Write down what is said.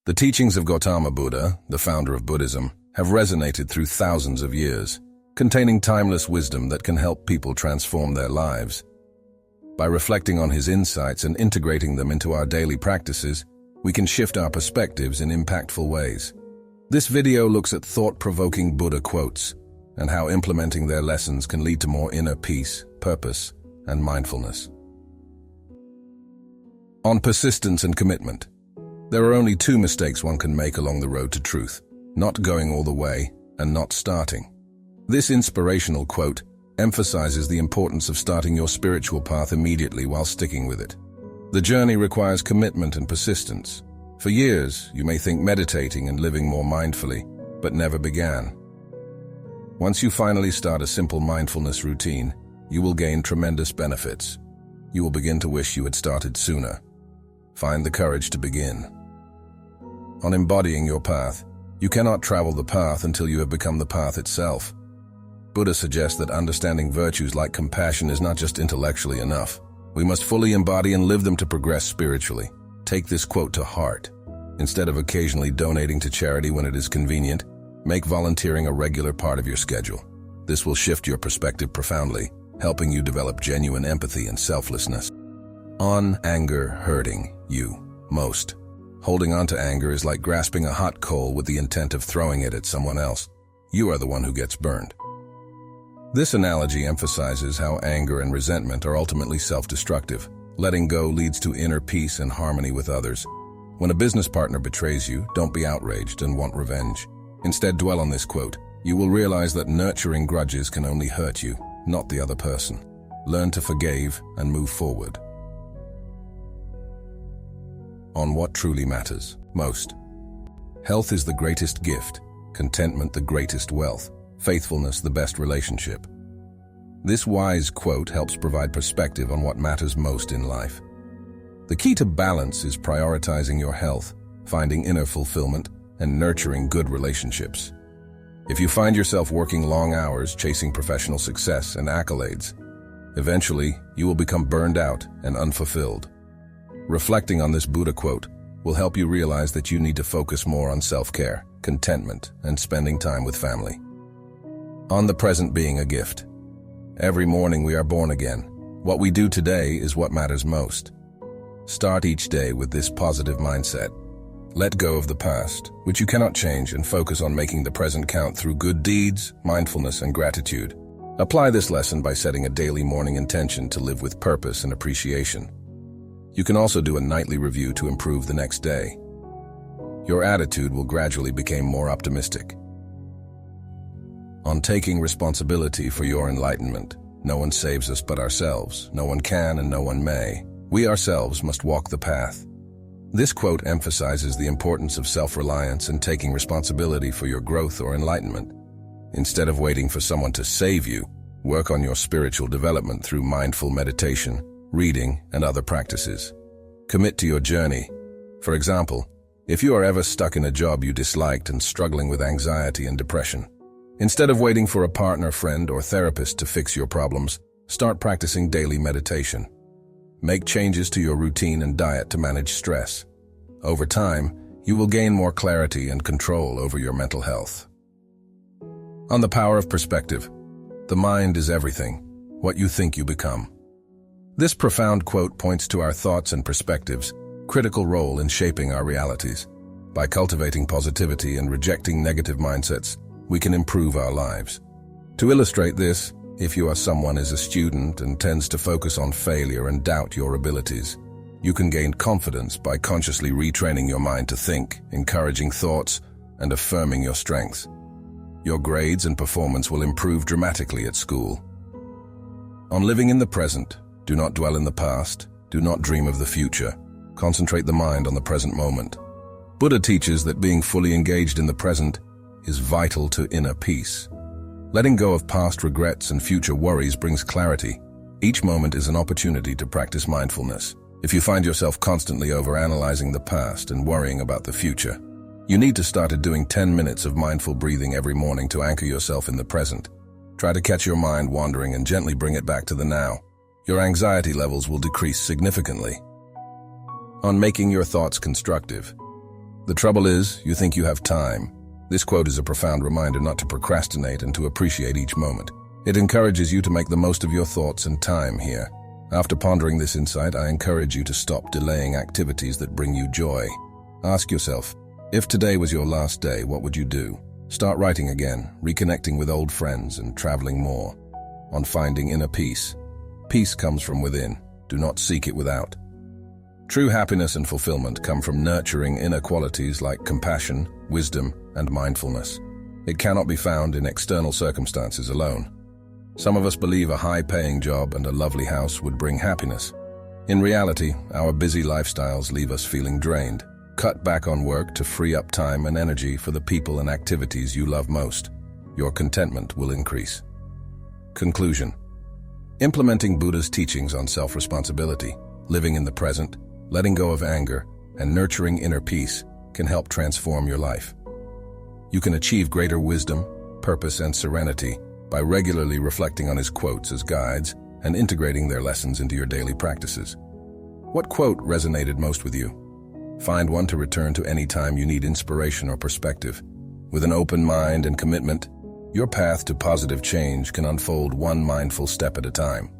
The teachings of Gautama Buddha, the founder of Buddhism, have resonated through thousands of years, containing timeless wisdom that can help people transform their lives. By reflecting on his insights and integrating them into our daily practices, we can shift our perspectives in impactful ways. This video looks at thought-provoking Buddha quotes and how implementing their lessons can lead to more inner peace, purpose, and mindfulness. On persistence and commitment. There are only two mistakes one can make along the road to truth: not going all the way and not starting. This inspirational quote emphasizes the importance of starting your spiritual path immediately while sticking with it. The journey requires commitment and persistence. For years, you may think meditating and living more mindfully, but never began. Once you finally start a simple mindfulness routine, you will gain tremendous benefits. You will begin to wish you had started sooner. Find the courage to begin. On embodying your path, you cannot travel the path until you have become the path itself. Buddha suggests that understanding virtues like compassion is not just intellectually enough. We must fully embody and live them to progress spiritually. Take this quote to heart. Instead of occasionally donating to charity when it is convenient, make volunteering a regular part of your schedule. This will shift your perspective profoundly, helping you develop genuine empathy and selflessness. On anger hurting you most. Holding on to anger is like grasping a hot coal with the intent of throwing it at someone else. You are the one who gets burned. This analogy emphasizes how anger and resentment are ultimately self-destructive. Letting go leads to inner peace and harmony with others. When a business partner betrays you, don't be outraged and want revenge. Instead, dwell on this quote. You will realize that nurturing grudges can only hurt you, not the other person. Learn to forgive and move forward. On what truly matters most. Health is the greatest gift, contentment the greatest wealth, faithfulness the best relationship. This wise quote helps provide perspective on what matters most in life. The key to balance is prioritizing your health, finding inner fulfillment, and nurturing good relationships. If you find yourself working long hours chasing professional success and accolades, eventually you will become burned out and unfulfilled. Reflecting on this Buddha quote will help you realize that you need to focus more on self-care, contentment, and spending time with family. On the present being a gift. Every morning we are born again. What we do today is what matters most. Start each day with this positive mindset. Let go of the past, which you cannot change, and focus on making the present count through good deeds, mindfulness, and gratitude. Apply this lesson by setting a daily morning intention to live with purpose and appreciation. You can also do a nightly review to improve the next day. Your attitude will gradually become more optimistic. On taking responsibility for your enlightenment. No one saves us but ourselves. No one can and no one may. We ourselves must walk the path. This quote emphasizes the importance of self-reliance and taking responsibility for your growth or enlightenment. Instead of waiting for someone to save you, work on your spiritual development through mindful meditation, reading, and other practices. Commit to your journey. For example, if you are ever stuck in a job you disliked and struggling with anxiety and depression, instead of waiting for a partner, friend, or therapist to fix your problems, start practicing daily meditation. Make changes to your routine and diet to manage stress. Over time, you will gain more clarity and control over your mental health. On the power of perspective. The mind is everything. What you think you become. This profound quote points to our thoughts and perspectives' critical role in shaping our realities. By cultivating positivity and rejecting negative mindsets, we can improve our lives. To illustrate this, if you are someone is a student and tends to focus on failure and doubt your abilities, you can gain confidence by consciously retraining your mind to think, encouraging thoughts, and affirming your strengths. Your grades and performance will improve dramatically at school. On living in the present, do not dwell in the past, do not dream of the future. Concentrate the mind on the present moment. Buddha teaches that being fully engaged in the present is vital to inner peace. Letting go of past regrets and future worries brings clarity. Each moment is an opportunity to practice mindfulness. If you find yourself constantly overanalyzing the past and worrying about the future, you need to start doing 10 minutes of mindful breathing every morning to anchor yourself in the present. Try to catch your mind wandering and gently bring it back to the now. Your anxiety levels will decrease significantly. On making your thoughts constructive. The trouble is, you think you have time. This quote is a profound reminder not to procrastinate and to appreciate each moment. It encourages you to make the most of your thoughts and time here. After pondering this insight, I encourage you to stop delaying activities that bring you joy. Ask yourself, if today was your last day, what would you do? Start writing again, reconnecting with old friends, and traveling more. On finding inner peace. Peace comes from within. Do not seek it without. True happiness and fulfillment come from nurturing inner qualities like compassion, wisdom, and mindfulness. It cannot be found in external circumstances alone. Some of us believe a high-paying job and a lovely house would bring happiness. In reality, our busy lifestyles leave us feeling drained. Cut back on work to free up time and energy for the people and activities you love most. Your contentment will increase. Conclusion. Implementing Buddha's teachings on self-responsibility, living in the present, letting go of anger, and nurturing inner peace can help transform your life. You can achieve greater wisdom, purpose, and serenity by regularly reflecting on his quotes as guides and integrating their lessons into your daily practices. What quote resonated most with you? Find one to return to any time you need inspiration or perspective. With an open mind and commitment, your path to positive change can unfold one mindful step at a time.